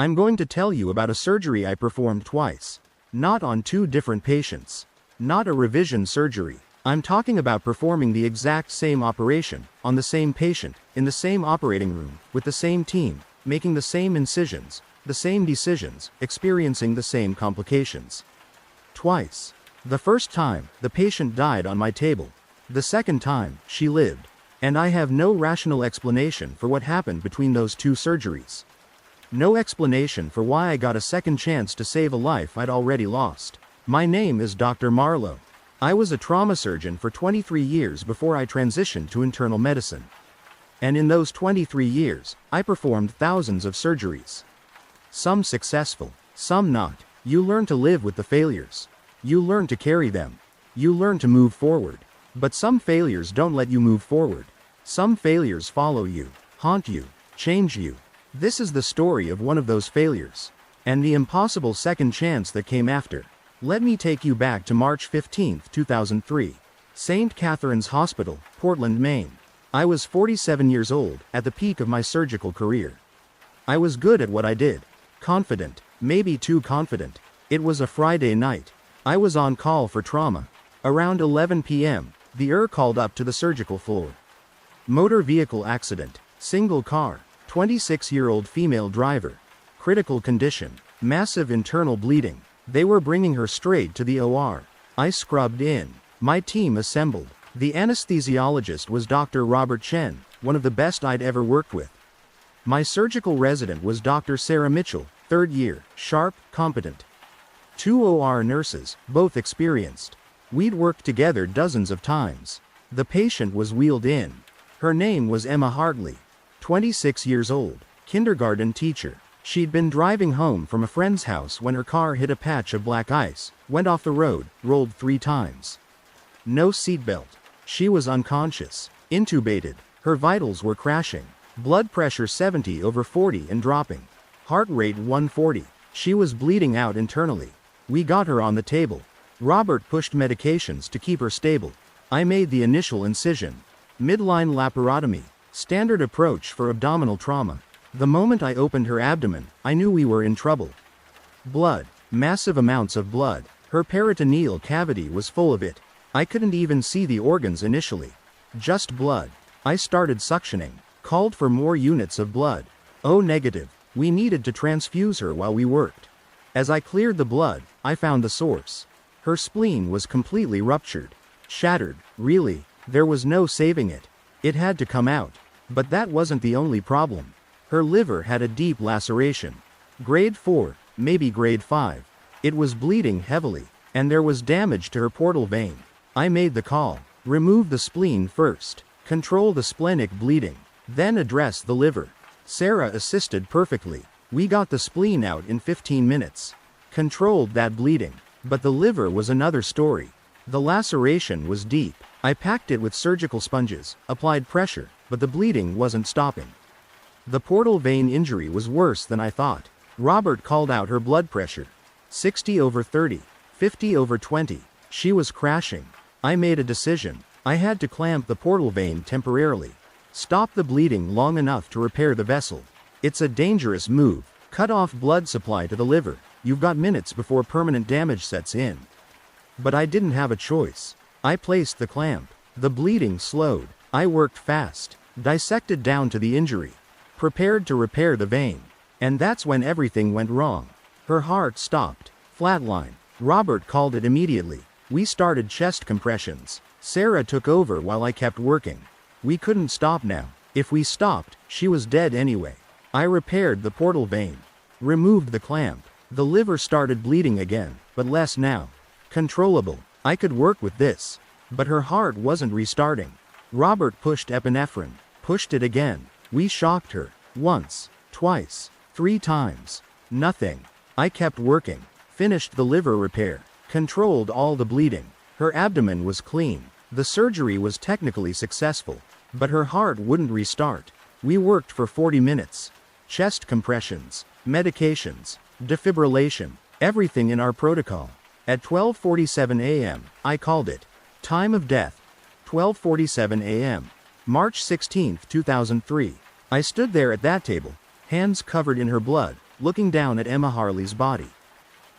I'm going to tell you about a surgery I performed twice. Not on two different patients. Not a revision surgery. I'm talking about performing the exact same operation, on the same patient, in the same operating room, with the same team, making the same incisions, the same decisions, experiencing the same complications. Twice. The first time, the patient died on my table. The second time, she lived. And I have no rational explanation for what happened between those two surgeries. No explanation for why I got a second chance to save a life I'd already lost. My name is Dr. Marlowe. I was a trauma surgeon for 23 years before I transitioned to internal medicine. And in those 23 years, I performed thousands of surgeries. Some successful, some not. You learn to live with the failures. You learn to carry them. You learn to move forward. But some failures don't let you move forward. Some failures follow you, haunt you, change you. This is the story of one of those failures. And the impossible second chance that came after. Let me take you back to March 15, 2003. St. Catherine's Hospital, Portland, Maine. I was 47 years old, at the peak of my surgical career. I was good at what I did. Confident, maybe too confident. It was a Friday night. I was on call for trauma. Around 11 p.m., the ER called up to the surgical floor. Motor vehicle accident, single car, 26-year-old female driver. Critical condition, massive internal bleeding. They were bringing her straight to the OR. I scrubbed in. My team assembled. The anesthesiologist was Dr. Robert Chen, one of the best I'd ever worked with. My surgical resident was Dr. Sarah Mitchell, third year, sharp, competent. 2 OR nurses, both experienced. We'd worked together dozens of times. The patient was wheeled in. Her name was Emma Hartley, 26 years old, kindergarten teacher. She'd been driving home from a friend's house when her car hit a patch of black ice, went off the road, rolled 3 times. No seatbelt. She was unconscious, intubated. Her vitals were crashing. Blood pressure 70/40 and dropping. Heart rate 140. She was bleeding out internally. We got her on the table. Robert pushed medications to keep her stable. I made the initial incision. Midline laparotomy, standard approach for abdominal trauma. The moment I opened her abdomen, I knew we were in trouble. Blood, massive amounts of blood. Her peritoneal cavity was full of it. I couldn't even see the organs initially. Just blood. I started suctioning, called for more units of blood. O negative. We needed to transfuse her while we worked. As I cleared the blood, I found the source. Her spleen was completely ruptured. Shattered, really. There was no saving it. It had to come out. But that wasn't the only problem. Her liver had a deep laceration. Grade 4, maybe grade 5. It was bleeding heavily, and there was damage to her portal vein. I made the call. Remove the spleen first. Control the splenic bleeding. Then address the liver. Sarah assisted perfectly. We got the spleen out in 15 minutes. Controlled that bleeding. But the liver was another story. The laceration was deep. I packed it with surgical sponges, applied pressure, but the bleeding wasn't stopping. The portal vein injury was worse than I thought. Robert called out her blood pressure. 60/30, 50/20. She was crashing. I made a decision. I had to clamp the portal vein temporarily. Stop the bleeding long enough to repair the vessel. It's a dangerous move. Cut off blood supply to the liver. You've got minutes before permanent damage sets in. But I didn't have a choice. I placed the clamp. The bleeding slowed. I worked fast. Dissected down to the injury. Prepared to repair the vein. And that's when everything went wrong. Her heart stopped. Flatline. Robert called it immediately. We started chest compressions. Sarah took over while I kept working. We couldn't stop now. If we stopped, she was dead anyway. I repaired the portal vein. Removed the clamp. The liver started bleeding again, but less now. Controllable. I could work with this. But her heart wasn't restarting. Robert pushed epinephrine. Pushed it again. We shocked her. Once. Twice. 3 times. Nothing. I kept working. Finished the liver repair. Controlled all the bleeding. Her abdomen was clean. The surgery was technically successful. But her heart wouldn't restart. We worked for 40 minutes. Chest compressions. Medications. Defibrillation. Everything in our protocol. At 12:47 a.m., I called it. Time of death. 12:47 a.m. March 16, 2003. I stood there at that table, hands covered in her blood, looking down at Emma Hartley's body.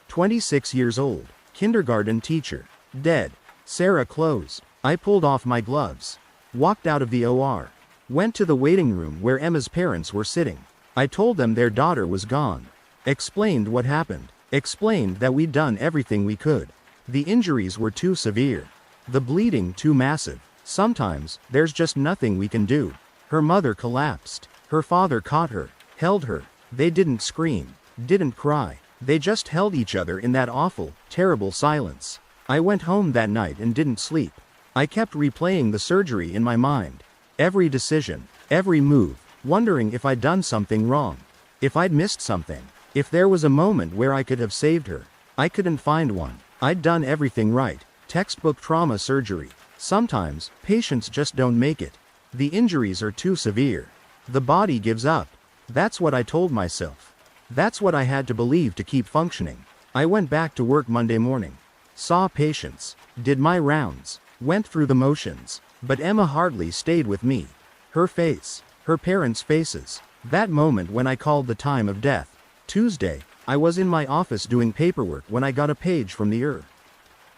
26 years old, kindergarten teacher, dead. Sarah closed. I pulled off my gloves. Walked out of the OR. Went to the waiting room where Emma's parents were sitting. I told them their daughter was gone. Explained what happened. Explained that we'd done everything we could. The injuries were too severe. The bleeding too massive. Sometimes, there's just nothing we can do. Her mother collapsed. Her father caught her, held her. They didn't scream, didn't cry. They just held each other in that awful, terrible silence. I went home that night and didn't sleep. I kept replaying the surgery in my mind. Every decision, every move, wondering if I'd done something wrong. If I'd missed something. If there was a moment where I could have saved her. I couldn't find one. I'd done everything right. Textbook trauma surgery. Sometimes, patients just don't make it. The injuries are too severe. The body gives up. That's what I told myself. That's what I had to believe to keep functioning. I went back to work Monday morning. Saw patients. Did my rounds. Went through the motions. But Emma Hartley stayed with me. Her face. Her parents' faces. That moment when I called the time of death. Tuesday, I was in my office doing paperwork when I got a page from the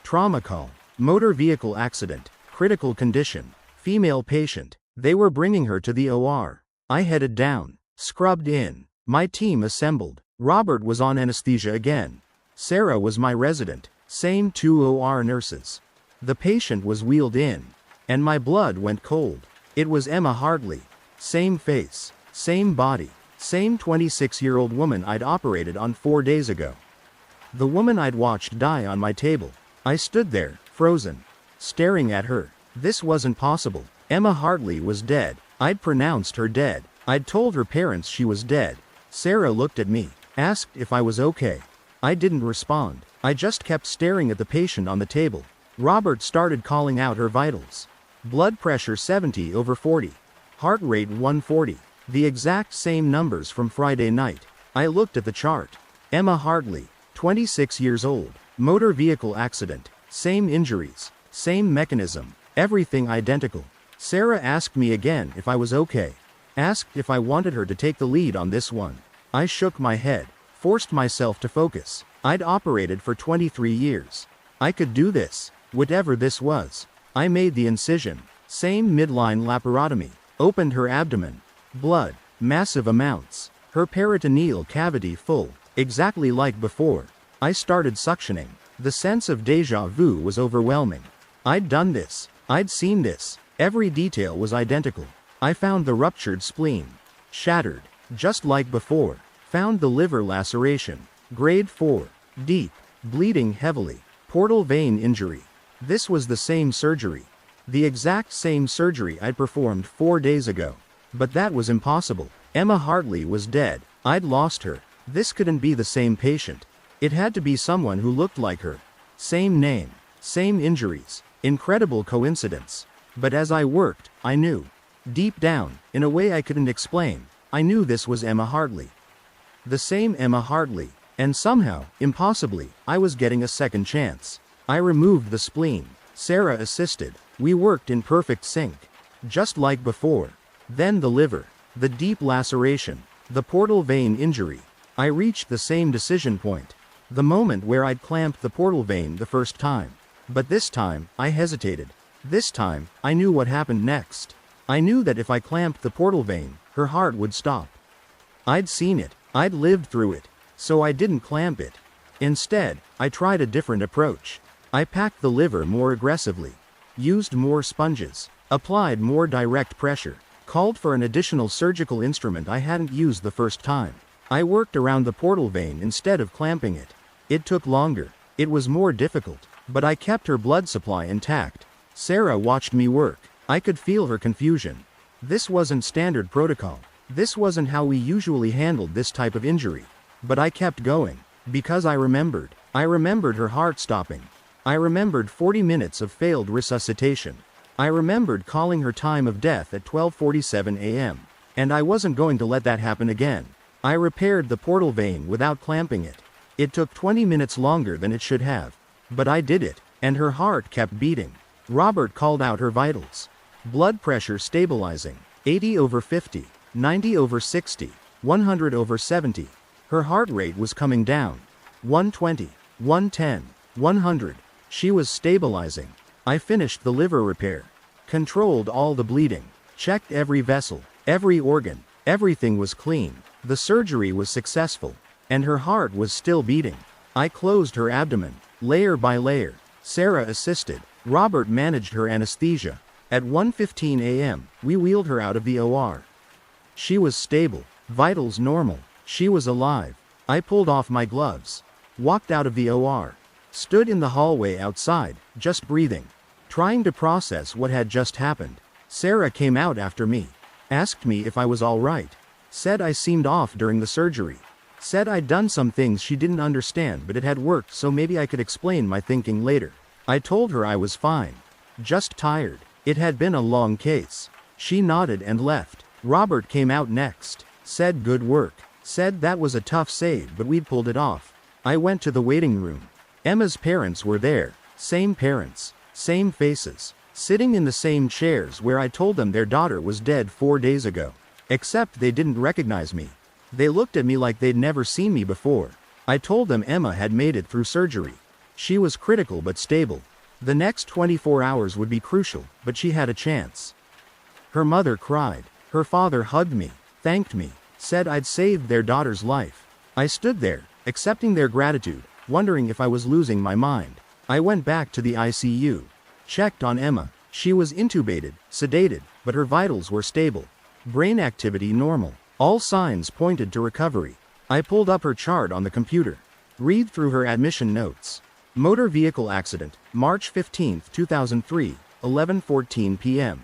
trauma call. Motor vehicle accident. Critical condition. Female patient. They were bringing her to the OR. I headed down. Scrubbed in. My team assembled. Robert was on anesthesia again. Sarah was my resident. Same 2 OR nurses. The patient was wheeled in. And my blood went cold. It was Emma Hartley. Same face. Same body. Same 26-year-old woman I'd operated on 4 days ago. The woman I'd watched die on my table. I stood there, frozen. Staring at her. This wasn't possible. Emma Hartley was dead. I'd pronounced her dead. I'd told her parents she was dead. Sarah looked at me. Asked if I was okay. I didn't respond. I just kept staring at the patient on the table. Robert started calling out her vitals. Blood pressure 70/40. Heart rate 140. The exact same numbers from Friday night. I looked at the chart. Emma Hartley, 26 years old. Motor vehicle accident. Same injuries. Same mechanism. Everything identical. Sarah asked me again if I was okay. Asked if I wanted her to take the lead on this one. I shook my head. Forced myself to focus. I'd operated for 23 years. I could do this. Whatever this was. I made the incision. Same midline laparotomy. Opened her abdomen. Blood. Massive amounts. Her peritoneal cavity full. Exactly like before. I started suctioning. The sense of déjà vu was overwhelming. I'd done this. I'd seen this. Every detail was identical. I found the ruptured spleen. Shattered. Just like before. Found the liver laceration. Grade 4. Deep. Bleeding heavily. Portal vein injury. This was the same surgery. The exact same surgery I'd performed 4 days ago. But that was impossible. Emma Hartley was dead. I'd lost her. This couldn't be the same patient. It had to be someone who looked like her. Same name. Same injuries. Incredible coincidence. But as I worked, I knew. Deep down, in a way I couldn't explain, I knew this was Emma Hartley. The same Emma Hartley. And somehow, impossibly, I was getting a second chance. I removed the spleen. Sarah assisted. We worked in perfect sync. Just like before. Then the liver. The deep laceration. The portal vein injury. I reached the same decision point. The moment where I'd clamped the portal vein the first time. But this time, I hesitated. This time, I knew what happened next. I knew that if I clamped the portal vein, her heart would stop. I'd seen it. I'd lived through it. So I didn't clamp it. Instead, I tried a different approach. I packed the liver more aggressively. Used more sponges. Applied more direct pressure. Called for an additional surgical instrument I hadn't used the first time. I worked around the portal vein instead of clamping it. It took longer. It was more difficult. But I kept her blood supply intact. Sarah watched me work. I could feel her confusion. This wasn't standard protocol. This wasn't how we usually handled this type of injury. But I kept going. Because I remembered. I remembered her heart stopping. I remembered 40 minutes of failed resuscitation. I remembered calling her time of death at 12:47 a.m. And I wasn't going to let that happen again. I repaired the portal vein without clamping it. It took 20 minutes longer than it should have. But I did it, and her heart kept beating. Robert called out her vitals. Blood pressure stabilizing. 80/50, 90/60, 100/70. Her heart rate was coming down. 120, 110, 100. She was stabilizing. I finished the liver repair. Controlled all the bleeding. Checked every vessel, every organ. Everything was clean. The surgery was successful. And her heart was still beating. I closed her abdomen, layer by layer. Sarah assisted. Robert managed her anesthesia. At 1:15 a.m., we wheeled her out of the OR. She was stable. Vitals normal. She was alive. I pulled off my gloves. Walked out of the OR. Stood in the hallway outside, just breathing. Trying to process what had just happened. Sarah came out after me. Asked me if I was all right. Said I seemed off during the surgery. Said I'd done some things she didn't understand, but it had worked, so maybe I could explain my thinking later. I told her I was fine. Just tired. It had been a long case. She nodded and left. Robert came out next. Said good work. Said that was a tough save, but we'd pulled it off. I went to the waiting room. Emma's parents were there. Same parents. Same faces. Sitting in the same chairs where I told them their daughter was dead 4 days ago. Except they didn't recognize me. They looked at me like they'd never seen me before. I told them Emma had made it through surgery. She was critical but stable. The next 24 hours would be crucial, but she had a chance. Her mother cried. Her father hugged me, thanked me, said I'd saved their daughter's life. I stood there, accepting their gratitude, wondering if I was losing my mind. I went back to the ICU. Checked on Emma. She was intubated, sedated, but her vitals were stable. Brain activity normal. All signs pointed to recovery. I pulled up her chart on the computer. Read through her admission notes. Motor vehicle accident, March 15, 2003, 11:14 p.m.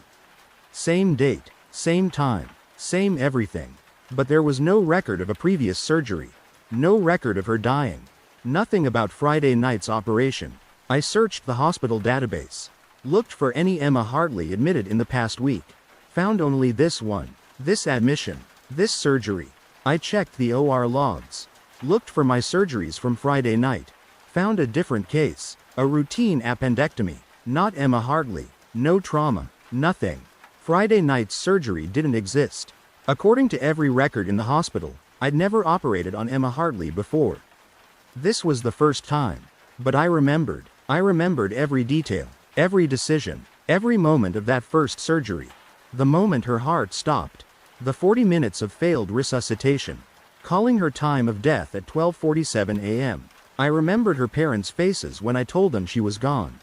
Same date, same time, same everything. But there was no record of a previous surgery. No record of her dying. Nothing about Friday night's operation. I searched the hospital database. Looked for any Emma Hartley admitted in the past week. Found only this one. This admission. This surgery. I checked the OR logs. Looked for my surgeries from Friday night. Found a different case. A routine appendectomy. Not Emma Hartley. No trauma. Nothing. Friday night's surgery didn't exist. According to every record in the hospital, I'd never operated on Emma Hartley before. This was the first time. But I remembered. I remembered every detail, every decision, every moment of that first surgery. The moment her heart stopped. The 40 minutes of failed resuscitation. Calling her time of death at 12:47 a.m. I remembered her parents' faces when I told them she was gone.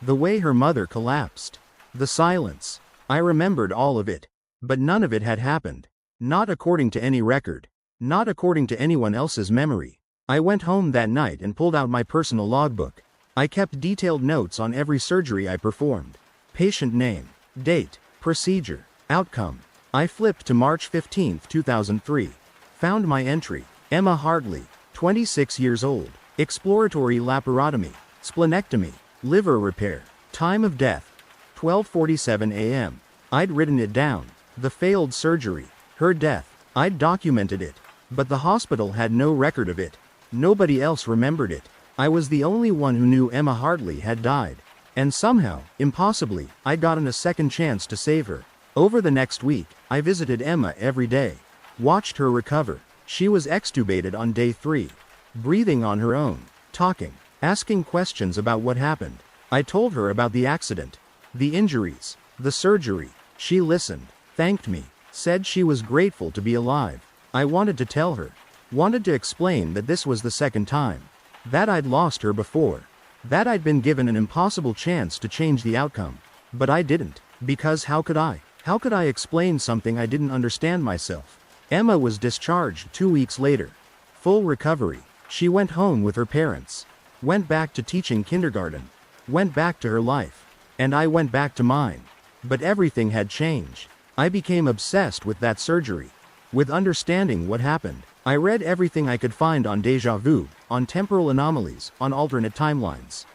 The way her mother collapsed. The silence. I remembered all of it. But none of it had happened. Not according to any record. Not according to anyone else's memory. I went home that night and pulled out my personal logbook. I kept detailed notes on every surgery I performed. Patient name, date, procedure, outcome. I flipped to March 15, 2003. Found my entry. Emma Hartley, 26 years old. Exploratory laparotomy, splenectomy, liver repair. Time of death, 12:47 a.m. I'd written it down. The failed surgery. Her death. I'd documented it. But the hospital had no record of it. Nobody else remembered it. I was the only one who knew Emma Hartley had died. And somehow, impossibly, I'd gotten a second chance to save her. Over the next week, I visited Emma every day. Watched her recover. She was extubated on day 3. Breathing on her own. Talking. Asking questions about what happened. I told her about the accident. The injuries. The surgery. She listened. Thanked me. Said she was grateful to be alive. I wanted to tell her. Wanted to explain that this was the second time. That I'd lost her before. That I'd been given an impossible chance to change the outcome. But I didn't. Because how could I? How could I explain something I didn't understand myself? Emma was discharged 2 weeks later. Full recovery. She went home with her parents. Went back to teaching kindergarten. Went back to her life. And I went back to mine. But everything had changed. I became obsessed with that surgery. With understanding what happened. I read everything I could find on déjà vu, on temporal anomalies, on alternate timelines.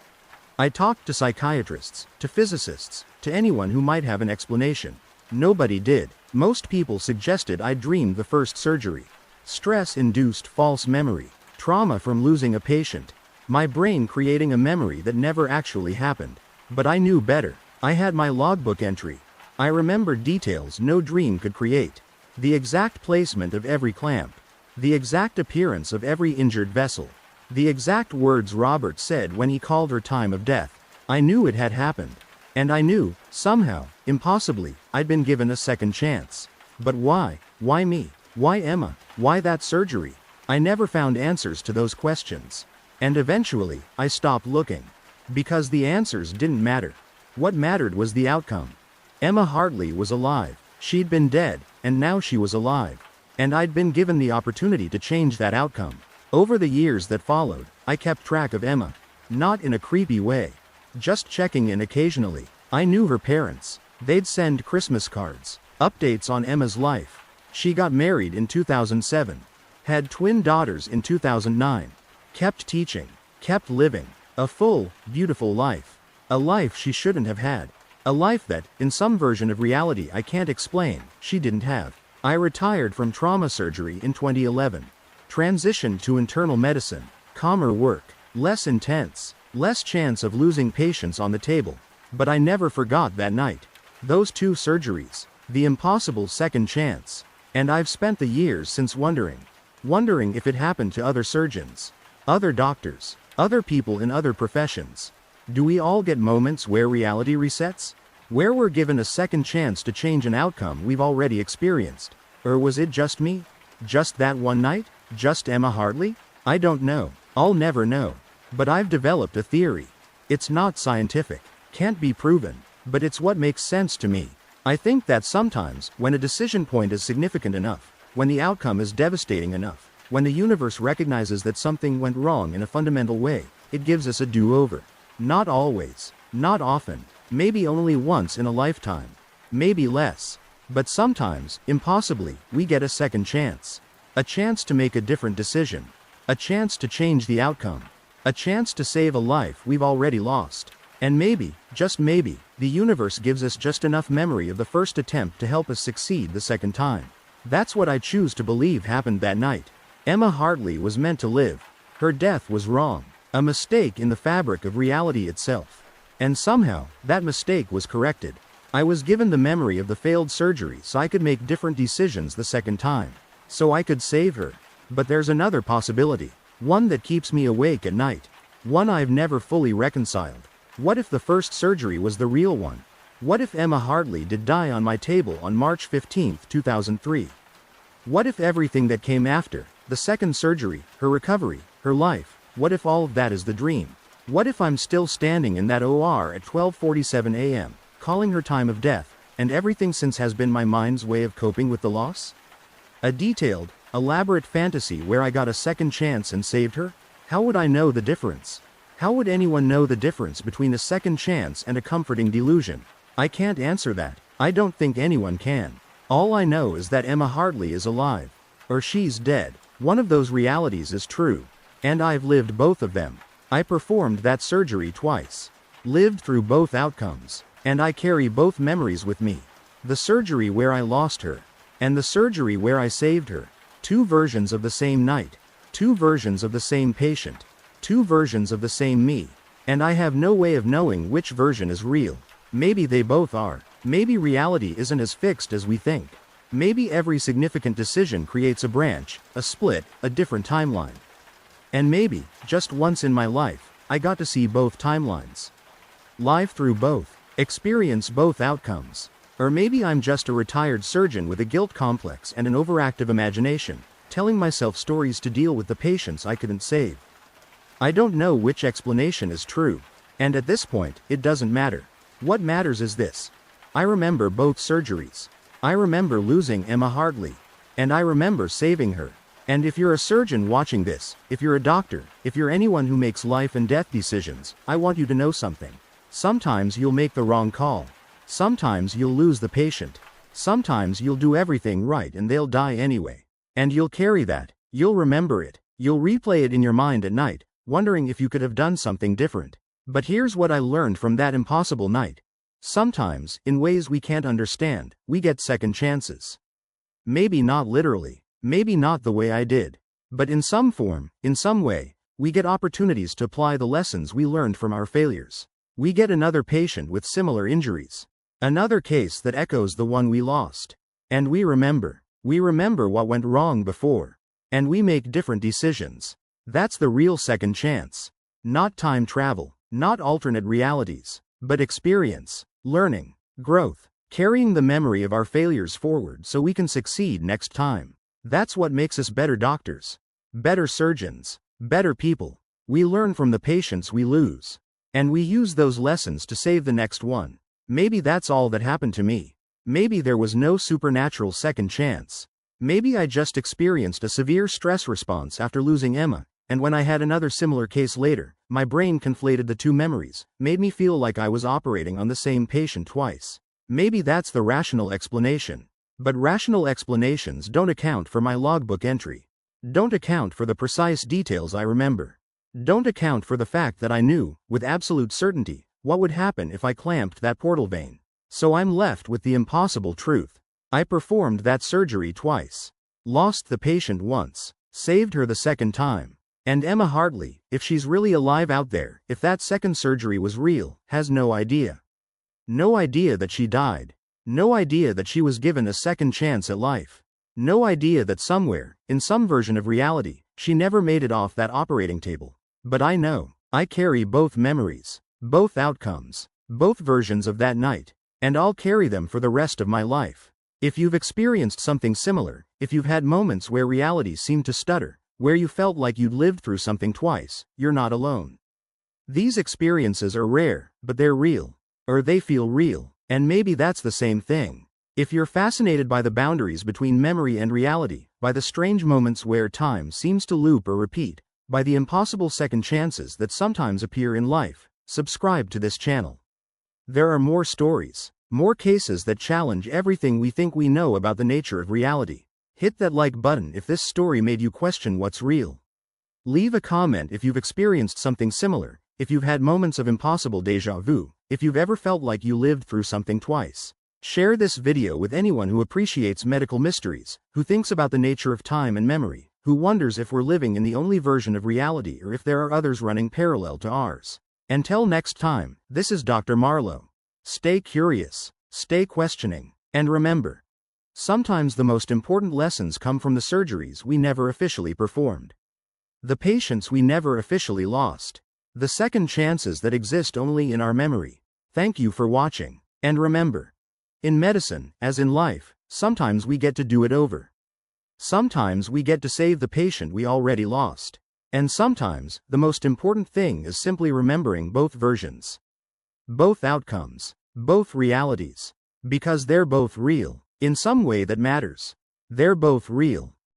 I talked to psychiatrists, to physicists, to anyone who might have an explanation. Nobody did. Most people suggested I dreamed the first surgery. Stress-induced false memory. Trauma from losing a patient. My brain creating a memory that never actually happened. But I knew better. I had my logbook entry. I remembered details no dream could create. The exact placement of every clamp. The exact appearance of every injured vessel. The exact words Robert said when he called her time of death. I knew it had happened. And I knew, somehow, impossibly, I'd been given a second chance. But why? Why me? Why Emma? Why that surgery? I never found answers to those questions. And eventually, I stopped looking. Because the answers didn't matter. What mattered was the outcome. Emma Hartley was alive. She'd been dead, and now she was alive. And I'd been given the opportunity to change that outcome. Over the years that followed, I kept track of Emma. Not in a creepy way. Just checking in occasionally. I knew her parents. They'd send Christmas cards. Updates on Emma's life. She got married in 2007. Had twin daughters in 2009. Kept teaching. Kept living. A full, beautiful life. A life she shouldn't have had. A life that, in some version of reality I can't explain, she didn't have. I retired from trauma surgery in 2011. Transitioned to internal medicine. Calmer work. Less intense. Less chance of losing patients on the table. But I never forgot that night. Those 2 surgeries. The impossible second chance. And I've spent the years since wondering if it happened to other surgeons. Other doctors. Other people in other professions. Do we all get moments where reality resets? Where we're given a second chance to change an outcome we've already experienced? Or was it just me? Just that one night? Just Emma Hartley? I don't know. I'll never know. But I've developed a theory. It's not scientific. Can't be proven. But it's what makes sense to me. I think that sometimes, when a decision point is significant enough, when the outcome is devastating enough, when the universe recognizes that something went wrong in a fundamental way, it gives us a do-over. Not always. Not often. Maybe only once in a lifetime. Maybe less. But sometimes, impossibly, we get a second chance. A chance to make a different decision. A chance to change the outcome. A chance to save a life we've already lost. And maybe, just maybe, the universe gives us just enough memory of the first attempt to help us succeed the second time. That's what I choose to believe happened that night. Emma Hartley was meant to live. Her death was wrong. A mistake in the fabric of reality itself. And somehow, that mistake was corrected. I was given the memory of the failed surgery so I could make different decisions the second time. So I could save her. But there's another possibility. One that keeps me awake at night. One I've never fully reconciled. What if the first surgery was the real one? What if Emma Hartley did die on my table on March 15, 2003? What if everything that came after, the second surgery, her recovery, her life, what if all of that is the dream? What if I'm still standing in that OR at 12:47 a.m., calling her time of death, and everything since has been my mind's way of coping with the loss? A detailed, elaborate fantasy where I got a second chance and saved her? How would I know the difference? How would anyone know the difference between a second chance and a comforting delusion? I can't answer that. I don't think anyone can. All I know is that Emma Hartley is alive. Or she's dead. One of those realities is true. And I've lived both of them. I performed that surgery twice. Lived through both outcomes. And I carry both memories with me. The surgery where I lost her. And the surgery where I saved her. 2 versions of the same night. 2 versions of the same patient. 2 versions of the same me. And I have no way of knowing which version is real. Maybe they both are. Maybe reality isn't as fixed as we think. Maybe every significant decision creates a branch, a split, a different timeline. And maybe, just once in my life, I got to see both timelines. Live through both. Experience both outcomes. Or maybe I'm just a retired surgeon with a guilt complex and an overactive imagination, telling myself stories to deal with the patients I couldn't save. I don't know which explanation is true. And at this point, it doesn't matter. What matters is this. I remember both surgeries. I remember losing Emma Hartley. And I remember saving her. And if you're a surgeon watching this, if you're a doctor, if you're anyone who makes life and death decisions, I want you to know something. Sometimes you'll make the wrong call. Sometimes you'll lose the patient. Sometimes you'll do everything right and they'll die anyway. And you'll carry that. You'll remember it. You'll replay it in your mind at night, wondering if you could have done something different. But here's what I learned from that impossible night. Sometimes, in ways we can't understand, we get second chances. Maybe not literally. Maybe not the way I did. But in some form, in some way, we get opportunities to apply the lessons we learned from our failures. We get another patient with similar injuries. Another case that echoes the one we lost. And we remember. We remember what went wrong before. And we make different decisions. That's the real second chance. Not time travel, not alternate realities, but experience, learning, growth, carrying the memory of our failures forward so we can succeed next time. That's what makes us better doctors, better surgeons, better people. We learn from the patients we lose. And we use those lessons to save the next one. Maybe that's all that happened to me. Maybe there was no supernatural second chance. Maybe I just experienced a severe stress response after losing Emma, and when I had another similar case later, my brain conflated the two memories, made me feel like I was operating on the same patient twice. Maybe that's the rational explanation. But rational explanations don't account for my logbook entry. Don't account for the precise details I remember. Don't account for the fact that I knew, with absolute certainty, what would happen if I clamped that portal vein. So I'm left with the impossible truth. I performed that surgery twice. Lost the patient once. Saved her the second time. And Emma Hartley, if she's really alive out there, if that second surgery was real, has no idea. No idea that she died. No idea that she was given a second chance at life. No idea that somewhere, in some version of reality, she never made it off that operating table. But I know, I carry both memories, both outcomes, both versions of that night, and I'll carry them for the rest of my life. If you've experienced something similar, if you've had moments where reality seemed to stutter, where you felt like you'd lived through something twice, you're not alone. These experiences are rare, but they're real. Or they feel real, and maybe that's the same thing. If you're fascinated by the boundaries between memory and reality, by the strange moments where time seems to loop or repeat, by the impossible second chances that sometimes appear in life, subscribe to this channel. There are more stories, more cases that challenge everything we think we know about the nature of reality. Hit that like button if this story made you question what's real. Leave a comment if you've experienced something similar, if you've had moments of impossible déjà vu, if you've ever felt like you lived through something twice. Share this video with anyone who appreciates medical mysteries, who thinks about the nature of time and memory, who wonders if we're living in the only version of reality or if there are others running parallel to ours. Until next time, this is Dr. Marlowe. Stay curious, stay questioning, and remember, sometimes the most important lessons come from the surgeries we never officially performed. The patients we never officially lost. The second chances that exist only in our memory. Thank you for watching. And remember, in medicine, as in life, sometimes we get to do it over. Sometimes we get to save the patient we already lost. And sometimes, the most important thing is simply remembering both versions. Both outcomes. Both realities. Because they're both real. In some way that matters. They're both real.